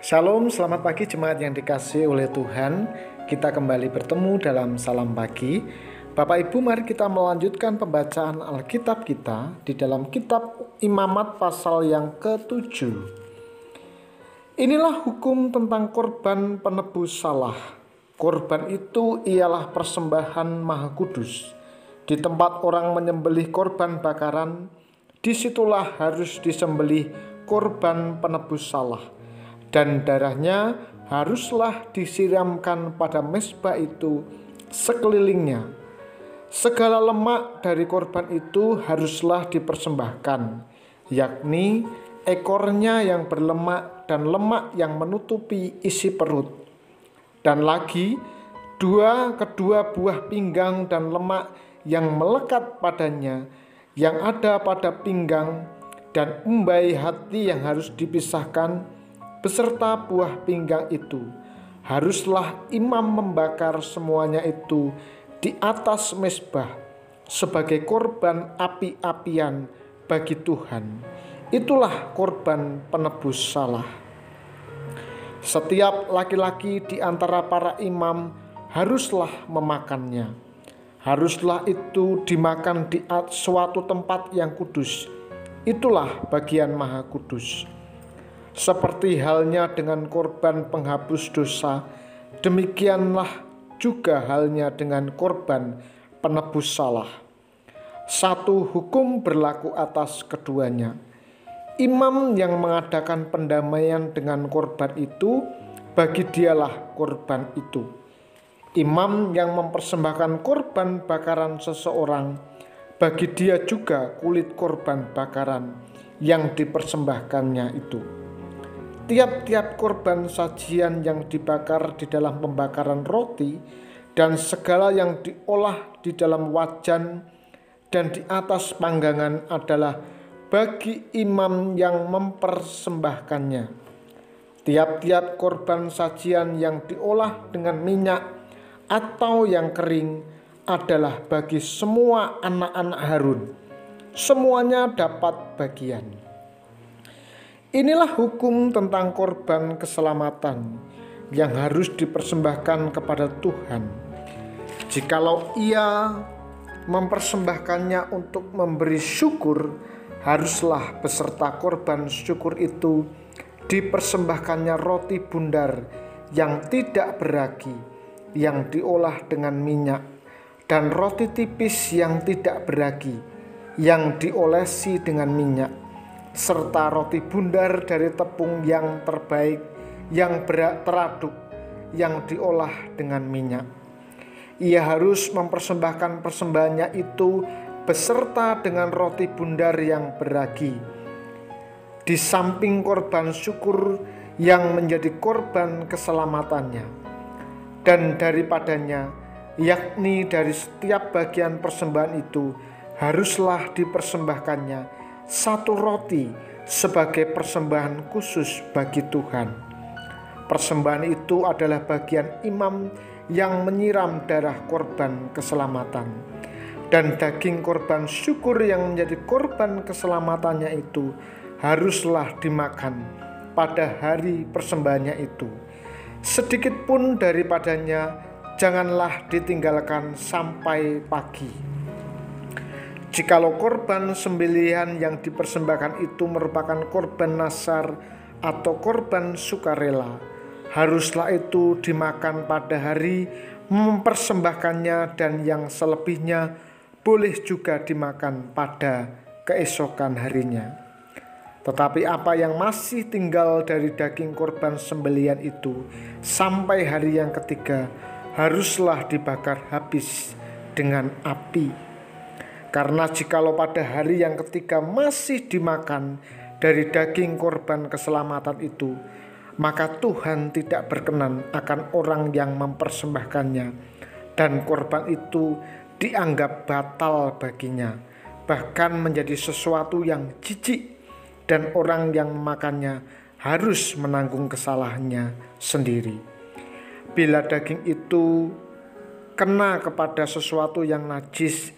Shalom, selamat pagi jemaat yang dikasihi oleh Tuhan. Kita kembali bertemu dalam Salam Pagi. Bapak Ibu, mari kita melanjutkan pembacaan Alkitab kita di dalam kitab Imamat pasal yang ke-7. Inilah hukum tentang korban penebus salah. Korban itu ialah persembahan Maha Kudus. Di tempat orang menyembelih korban bakaran, disitulah harus disembelih korban penebus salah, dan darahnya haruslah disiramkan pada mezbah itu sekelilingnya. Segala lemak dari korban itu haruslah dipersembahkan, yakni ekornya yang berlemak dan lemak yang menutupi isi perut, dan lagi kedua buah pinggang dan lemak yang melekat padanya yang ada pada pinggang, dan umbai hati yang harus dipisahkan beserta buah pinggang itu. Haruslah imam membakar semuanya itu di atas mezbah sebagai korban api-apian bagi Tuhan. Itulah korban penebus salah. Setiap laki-laki di antara para imam haruslah memakannya. Haruslah itu dimakan di suatu tempat yang kudus. Itulah bagian Maha Kudus. Seperti halnya dengan korban penghapus dosa, demikianlah juga halnya dengan korban penebus salah. Satu hukum berlaku atas keduanya. Imam yang mengadakan pendamaian dengan korban itu, bagi dialah korban itu. Imam yang mempersembahkan korban bakaran seseorang, bagi dia juga kulit korban bakaran yang dipersembahkannya itu. Tiap-tiap korban sajian yang dibakar di dalam pembakaran roti dan segala yang diolah di dalam wajan dan di atas panggangan adalah bagi imam yang mempersembahkannya. Tiap-tiap korban sajian yang diolah dengan minyak atau yang kering adalah bagi semua anak-anak Harun. Semuanya dapat bagian. Inilah hukum tentang korban keselamatan yang harus dipersembahkan kepada Tuhan. Jikalau ia mempersembahkannya untuk memberi syukur, haruslah beserta korban syukur itu dipersembahkannya roti bundar yang tidak beragi, yang diolah dengan minyak, dan roti tipis yang tidak beragi, yang diolesi dengan minyak, serta roti bundar dari tepung yang terbaik, yang teraduk, yang diolah dengan minyak. Ia harus mempersembahkan persembahannya itu beserta dengan roti bundar yang beragi, di samping korban syukur yang menjadi korban keselamatannya. Dan daripadanya, yakni dari setiap bagian persembahan itu, haruslah dipersembahkannya satu roti sebagai persembahan khusus bagi Tuhan. Persembahan itu adalah bagian imam yang menyiram darah korban keselamatan, dan daging korban syukur yang menjadi korban keselamatannya itu haruslah dimakan pada hari persembahannya itu. Sedikit pun daripadanya janganlah ditinggalkan sampai pagi. Jikalau korban sembelihan yang dipersembahkan itu merupakan korban nazar atau korban sukarela, haruslah itu dimakan pada hari mempersembahkannya, dan yang selebihnya boleh juga dimakan pada keesokan harinya. Tetapi apa yang masih tinggal dari daging korban sembelihan itu sampai hari yang ketiga haruslah dibakar habis dengan api. Karena jikalau pada hari yang ketiga masih dimakan dari daging korban keselamatan itu, maka Tuhan tidak berkenan akan orang yang mempersembahkannya, dan korban itu dianggap batal baginya, bahkan menjadi sesuatu yang jijik, dan orang yang memakannya harus menanggung kesalahannya sendiri. Bila daging itu kena kepada sesuatu yang najis,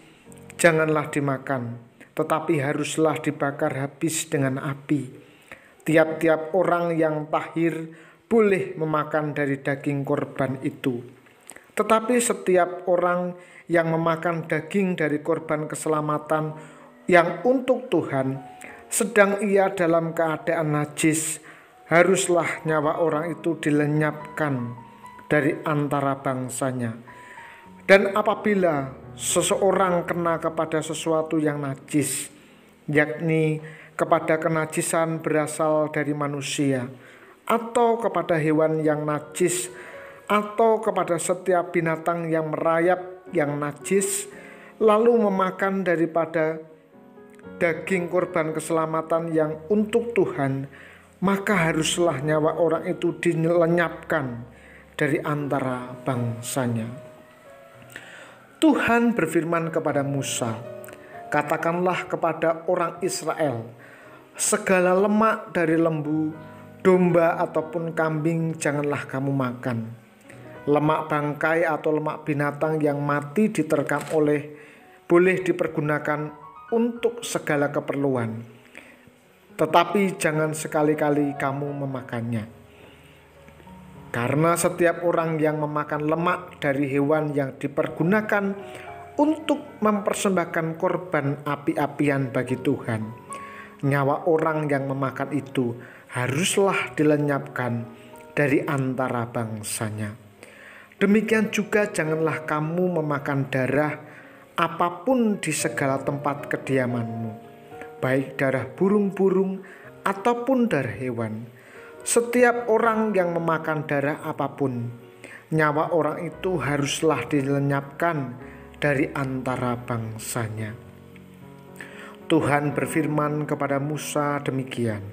janganlah dimakan, tetapi haruslah dibakar habis dengan api. Tiap-tiap orang yang tahir boleh memakan dari daging korban itu. Tetapi setiap orang yang memakan daging dari korban keselamatan yang untuk Tuhan, sedang ia dalam keadaan najis, haruslah nyawa orang itu dilenyapkan dari antara bangsanya. Dan apabila seseorang kena kepada sesuatu yang najis, yakni kepada kenajisan berasal dari manusia, atau kepada hewan yang najis, atau kepada setiap binatang yang merayap yang najis, lalu memakan daripada daging korban keselamatan yang untuk Tuhan, maka haruslah nyawa orang itu dilenyapkan dari antara bangsanya. Tuhan berfirman kepada Musa, katakanlah kepada orang Israel, segala lemak dari lembu, domba ataupun kambing janganlah kamu makan. Lemak bangkai atau lemak binatang yang mati diterkam boleh dipergunakan untuk segala keperluan, tetapi jangan sekali-kali kamu memakannya. Karena setiap orang yang memakan lemak dari hewan yang dipergunakan untuk mempersembahkan korban api-apian bagi Tuhan, nyawa orang yang memakan itu haruslah dilenyapkan dari antara bangsanya. Demikian juga janganlah kamu memakan darah apapun di segala tempat kediamanmu, baik darah burung-burung ataupun darah hewan. Setiap orang yang memakan darah apapun, nyawa orang itu haruslah dilenyapkan dari antara bangsanya. Tuhan berfirman kepada Musa demikian,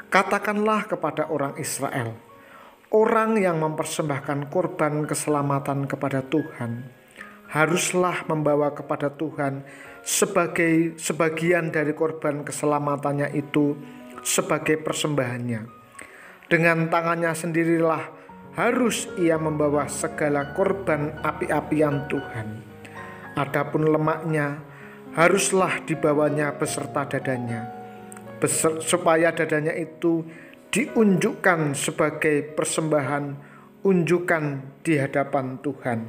katakanlah kepada orang Israel, orang yang mempersembahkan korban keselamatan kepada Tuhan, haruslah membawa kepada Tuhan sebagai sebagian dari korban keselamatannya itu sebagai persembahannya. Dengan tangannya sendirilah harus ia membawa segala korban api-apian Tuhan. Adapun lemaknya haruslah dibawanya beserta dadanya, supaya dadanya itu diunjukkan sebagai persembahan unjukan di hadapan Tuhan.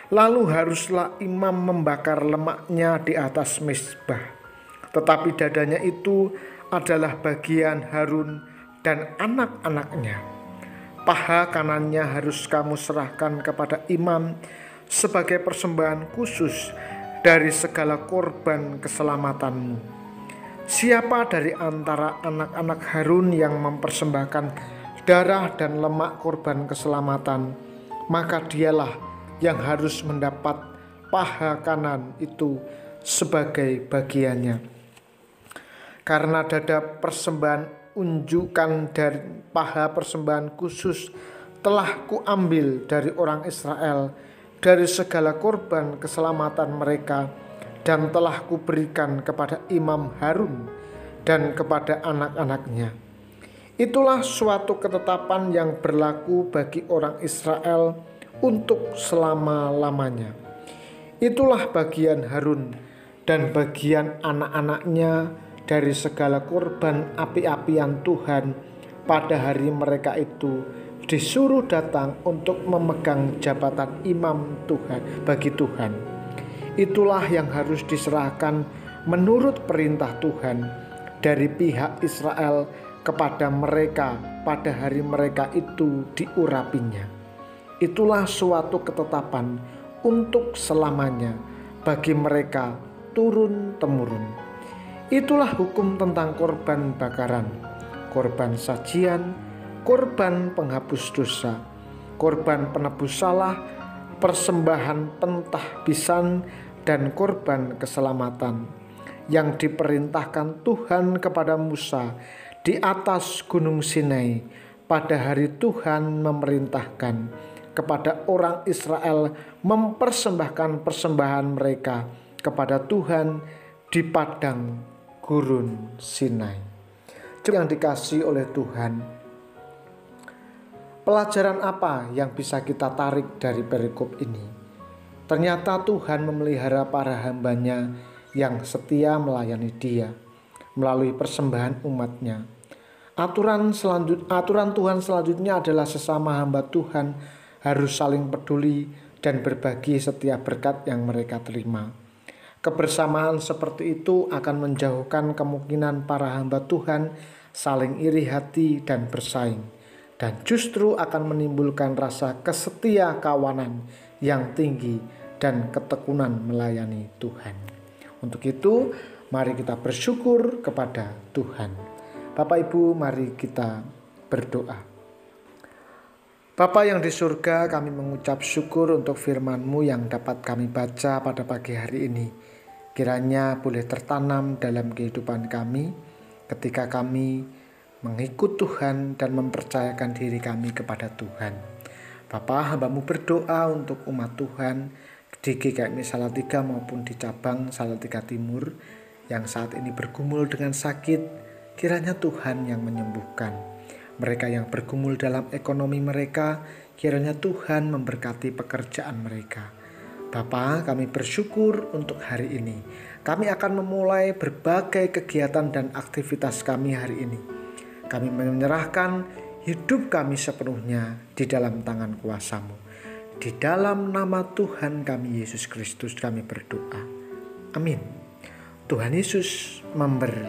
Lalu haruslah imam membakar lemaknya di atas mezbah, tetapi dadanya itu adalah bagian Harun dan anak-anaknya. Paha kanannya harus kamu serahkan kepada imam sebagai persembahan khusus dari segala korban keselamatanmu. Siapa dari antara anak-anak Harun yang mempersembahkan darah dan lemak korban keselamatan, maka dialah yang harus mendapat paha kanan itu sebagai bagiannya. Karena dada persembahan unjukan dari paha persembahan khusus telah kuambil dari orang Israel dari segala korban keselamatan mereka, dan telah kuberikan kepada imam Harun dan kepada anak-anaknya. Itulah suatu ketetapan yang berlaku bagi orang Israel untuk selama-lamanya. Itulah bagian Harun dan bagian anak-anaknya dari segala korban api-apian Tuhan pada hari mereka itu disuruh datang untuk memegang jabatan imam Tuhan bagi Tuhan. Itulah yang harus diserahkan menurut perintah Tuhan dari pihak Israel kepada mereka pada hari mereka itu diurapinya. Itulah suatu ketetapan untuk selamanya bagi mereka turun-temurun. Itulah hukum tentang korban bakaran, korban sajian, korban penghapus dosa, korban penebus salah, persembahan pentahbisan, dan korban keselamatan yang diperintahkan Tuhan kepada Musa di atas Gunung Sinai pada hari Tuhan memerintahkan kepada orang Israel mempersembahkan persembahan mereka kepada Tuhan di padang gurun Sinai. Yang dikasihi oleh Tuhan, pelajaran apa yang bisa kita tarik dari perikop ini? Ternyata Tuhan memelihara para hambanya yang setia melayani Dia melalui persembahan umatnya. Aturan Tuhan selanjutnya adalah sesama hamba Tuhan harus saling peduli dan berbagi setiap berkat yang mereka terima. Kebersamaan seperti itu akan menjauhkan kemungkinan para hamba Tuhan saling iri hati dan bersaing, dan justru akan menimbulkan rasa kesetia kawanan yang tinggi dan ketekunan melayani Tuhan. Untuk itu, mari kita bersyukur kepada Tuhan. Bapak Ibu, mari kita berdoa. Bapa yang di surga, kami mengucap syukur untuk firman-Mu yang dapat kami baca pada pagi hari ini. Kiranya boleh tertanam dalam kehidupan kami ketika kami mengikut Tuhan dan mempercayakan diri kami kepada Tuhan. Bapa, hamba-Mu berdoa untuk umat Tuhan di GKMI Salatiga maupun di cabang Salatiga Timur yang saat ini bergumul dengan sakit. Kiranya Tuhan yang menyembuhkan. Mereka yang bergumul dalam ekonomi mereka, kiranya Tuhan memberkati pekerjaan mereka. Bapa, kami bersyukur untuk hari ini. Kami akan memulai berbagai kegiatan dan aktivitas kami hari ini. Kami menyerahkan hidup kami sepenuhnya di dalam tangan kuasa-Mu. Di dalam nama Tuhan kami Yesus Kristus kami berdoa. Amin. Tuhan Yesus memberkati.